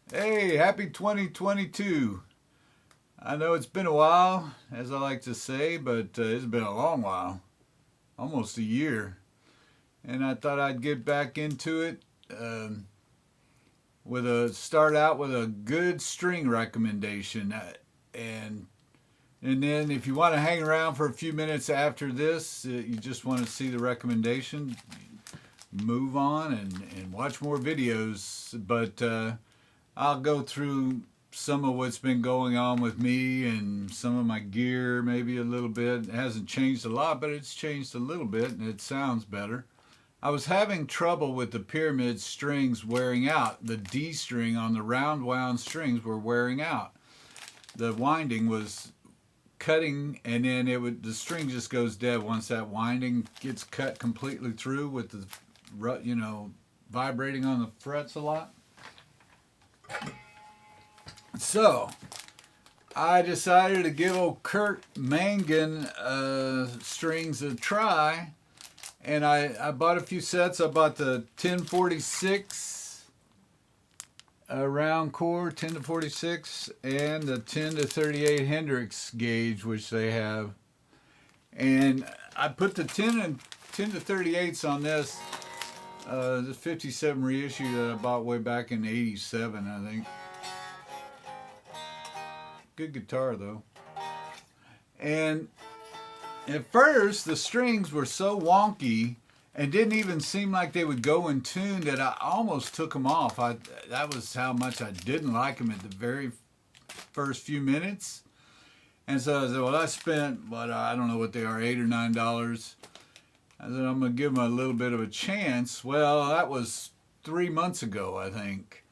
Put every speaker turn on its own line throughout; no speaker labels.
Hey, happy 2022. I know it's been a while, as I like to say, but it's been a long while, almost a year. And I thought I'd get back into it start out with a good string recommendation. And and then if you want to hang around for a few minutes after this, you just want to see the recommendation, move on and watch more videos. But I'll go through some of what's been going on with me and some of my gear, maybe a little bit. It hasn't changed a lot, but it's changed a little bit and it sounds better. I was having trouble with the pyramid strings wearing out. The D string on the round wound strings were wearing out. The winding was cutting, and then the string just goes dead once that winding gets cut completely through with the vibrating on the frets a lot. So I decided to give old Curt Mangan strings a try, and I bought a few sets. I bought the 1046 round core 10 to 46 and the 10 to 38 Hendrix gauge, which they have. And I put the 10 to 38s on this. The 57 reissue that I bought way back in '87, I think. Good guitar though. And at first, the strings were so wonky and didn't even seem like they would go in tune that I almost took them off. That was how much I didn't like them at the very first few minutes. And so I said, well, I spent, I don't know what they are, $8 or $9. I said, I'm going to give them a little bit of a chance. Well, that was 3 months ago, I think.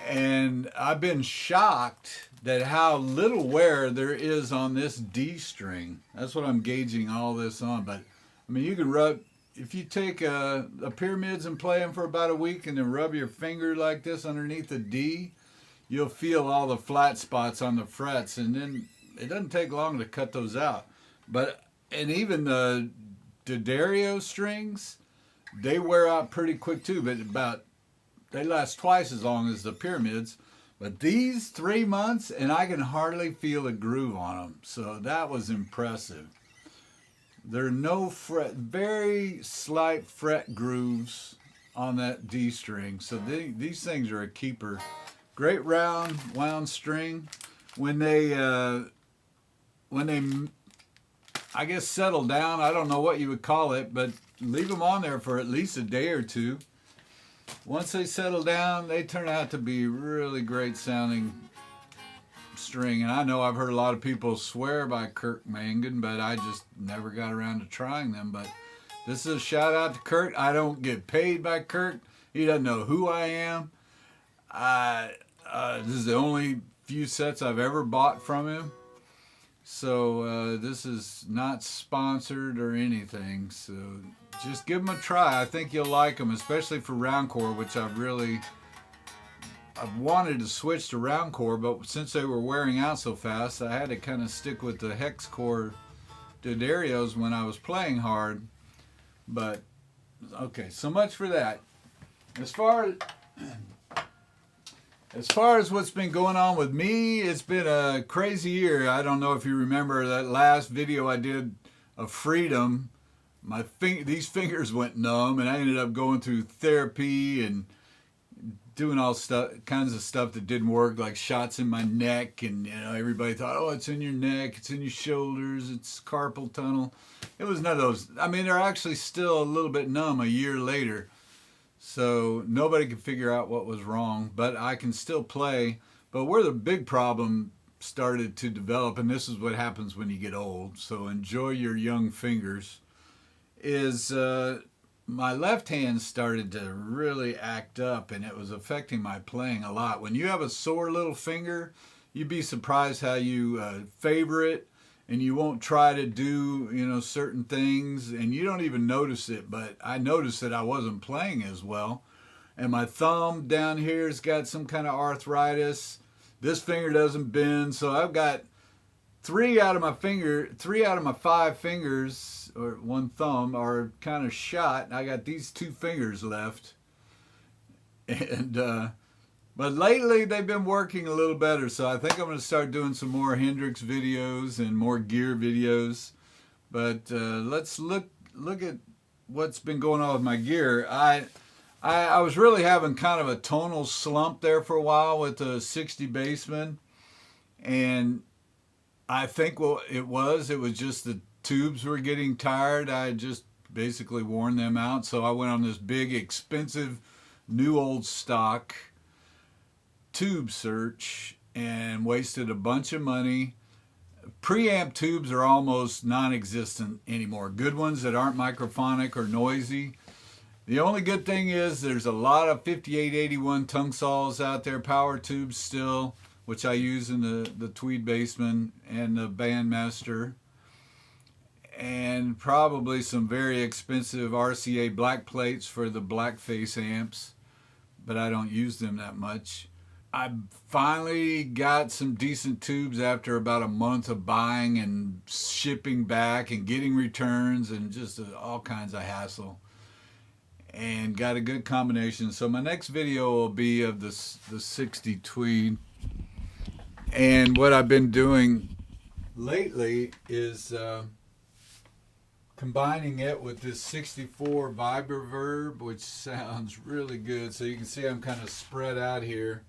And I've been shocked that how little wear there is on this D string. That's what I'm gauging all this on. But I mean, you can rub, if you take a pyramids and play them for about a week and then rub your finger like this underneath the D, you'll feel all the flat spots on the frets, and then it doesn't take long to cut those out. And even the D'Addario strings, they wear out pretty quick too, but they last twice as long as the pyramids. But these 3 months, and I can hardly feel a groove on them. So that was impressive. There are no very slight fret grooves on that D string. So these things are a keeper. Great round wound string. When they, I guess, settle down, I don't know what you would call it, but leave them on there for at least a day or two. Once they settle down, they turn out to be really great sounding string. And I know I've heard a lot of people swear by Curt Mangan, but I just never got around to trying them. But this is a shout out to Curt. I don't get paid by Curt. He doesn't know who I am. This is the only few sets I've ever bought from him. So this is not sponsored or anything. So just give them a try. I think you'll like them, especially for round core, which I've wanted to switch to round core, but since they were wearing out so fast, I had to kind of stick with the hex core D'Addarios when I was playing hard. But okay, so much for that. As far as what's been going on with me, it's been a crazy year. I don't know if you remember that last video I did of freedom. These fingers went numb, and I ended up going through therapy and doing all kinds of stuff that didn't work, like shots in my neck, and everybody thought, oh, it's in your neck, it's in your shoulders, it's carpal tunnel. It was none of those. I mean, they're actually still a little bit numb a year later. So nobody could figure out what was wrong, but I can still play. But where the big problem started to develop, and this is what happens when you get old, so enjoy your young fingers, is my left hand started to really act up, and it was affecting my playing a lot. When you have a sore little finger, you'd be surprised how you favor it, and you won't try to do certain things, and you don't even notice it. But I noticed that I wasn't playing as well, and my thumb down here has got some kind of arthritis. This finger doesn't bend, so I've got three out of my 5 fingers, or one thumb, are kind of shot. I got these 2 fingers left, and But lately they've been working a little better, so I think I'm going to start doing some more Hendrix videos and more gear videos. But let's look at what's been going on with my gear. I was really having kind of a tonal slump there for a while with the 60 Bassman, and I think what it was just the tubes were getting tired. I had just basically worn them out, so I went on this big, expensive, new old stock tube search and wasted a bunch of money. Preamp tubes are almost non-existent anymore. Good ones that aren't microphonic or noisy. The only good thing is there's a lot of 5881 tongue saws out there, power tubes still, which I use in the Tweed Bassman and the Bandmaster, and probably some very expensive RCA black plates for the blackface amps, but I don't use them that much. I finally got some decent tubes after about a month of buying and shipping back and getting returns and just all kinds of hassle, and got a good combination. So my next video will be of the 60 Tweed, and what I've been doing lately is combining it with this 64 Vibroverb, which sounds really good. So you can see I'm kind of spread out here,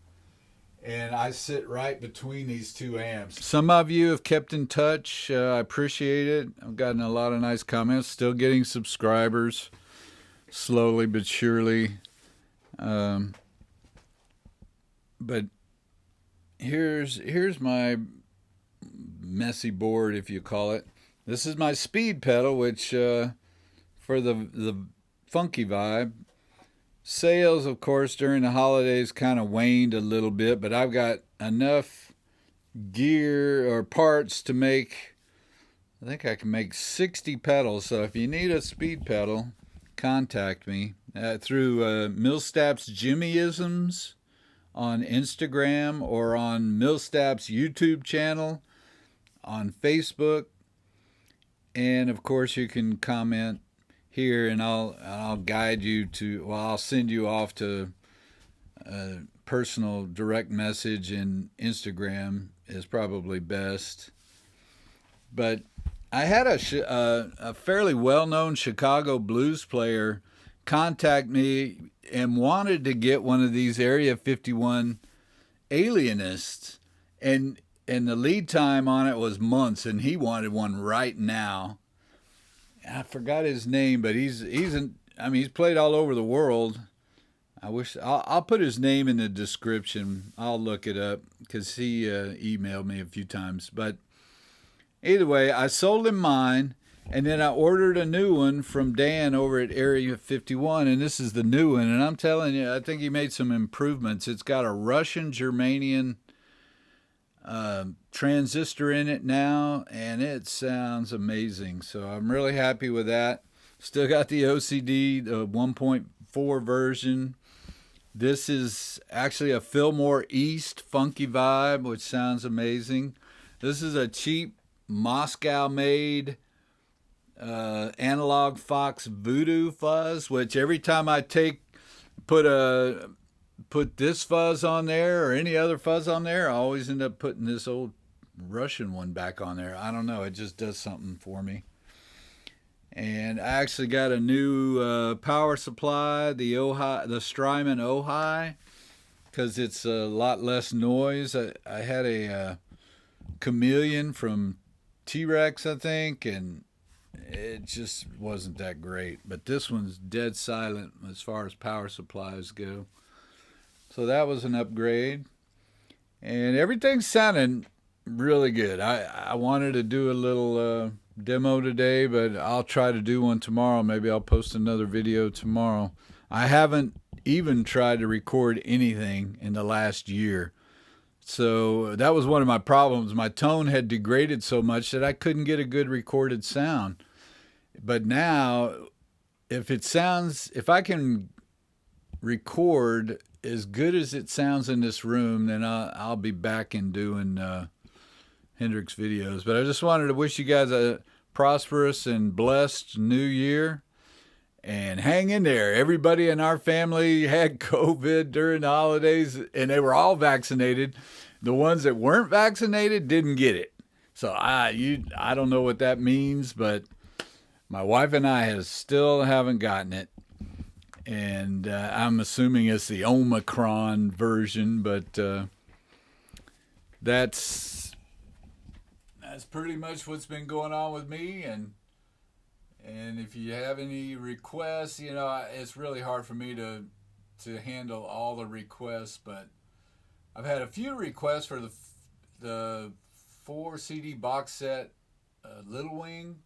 and I sit right between these two amps. Some of you have kept in touch. I appreciate it. I've gotten a lot of nice comments. Still getting subscribers, slowly but surely. But here's my messy board, if you call it. This is my speed pedal, which for the funky vibe. Sales, of course, during the holidays kind of waned a little bit, but I've got enough gear or parts to make, I think I can make 60 pedals. So if you need a speed pedal, contact me through Millstap's Jimmyisms on Instagram or on Millstap's YouTube channel, on Facebook. And of course you can comment here, and I'll guide you to, well, I'll send you off to a personal direct message, and Instagram is probably best. But I had a fairly well-known Chicago blues player contact me and wanted to get one of these Area 51 Alienists, and the lead time on it was months, and he wanted one right now. I forgot his name, but he's played all over the world. I'll put his name in the description. I'll look it up because he emailed me a few times. But either way, I sold him mine, and then I ordered a new one from Dan over at Area 51, and this is the new one. And I'm telling you, I think he made some improvements. It's got a Russian Germanian transistor in it now, and it sounds amazing. So I'm really happy with that. Still got the OCD, the 1.4 version. This is actually a Fillmore East funky vibe, which sounds amazing. This is a cheap Moscow made Analog Fox Voodoo fuzz, which every time I put this fuzz on there or any other fuzz on there, I always end up putting this old Russian one back on there. I don't know, it just does something for me. And I actually got a new power supply, the Strymon Ojai, because it's a lot less noise. I had a Chameleon from T-Rex, I think, and it just wasn't that great. But this one's dead silent as far as power supplies go. So that was an upgrade. And everything's sounding really good. I wanted to do a little demo today, but I'll try to do one tomorrow. Maybe I'll post another video tomorrow. I haven't even tried to record anything in the last year. So that was one of my problems. My tone had degraded so much that I couldn't get a good recorded sound. But now, if I can record as good as it sounds in this room, then I'll be back in doing Hendrix videos. But I just wanted to wish you guys a prosperous and blessed new year. And hang in there. Everybody in our family had COVID during the holidays, and they were all vaccinated. The ones that weren't vaccinated didn't get it. So I don't know what that means, but my wife and I still haven't gotten it, and I'm assuming it's the Omicron version. But that's pretty much what's been going on with me. And if you have any requests, it's really hard for me to handle all the requests, but I've had a few requests for the 4 CD box set, Little Wing,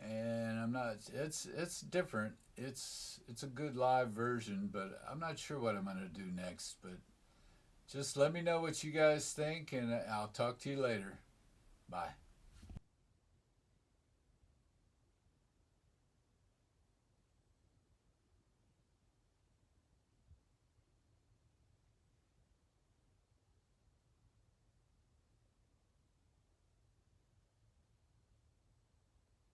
and I'm not. It's different. It's a good live version, but I'm not sure what I'm gonna do next. But just let me know what you guys think, and I'll talk to you later. Bye.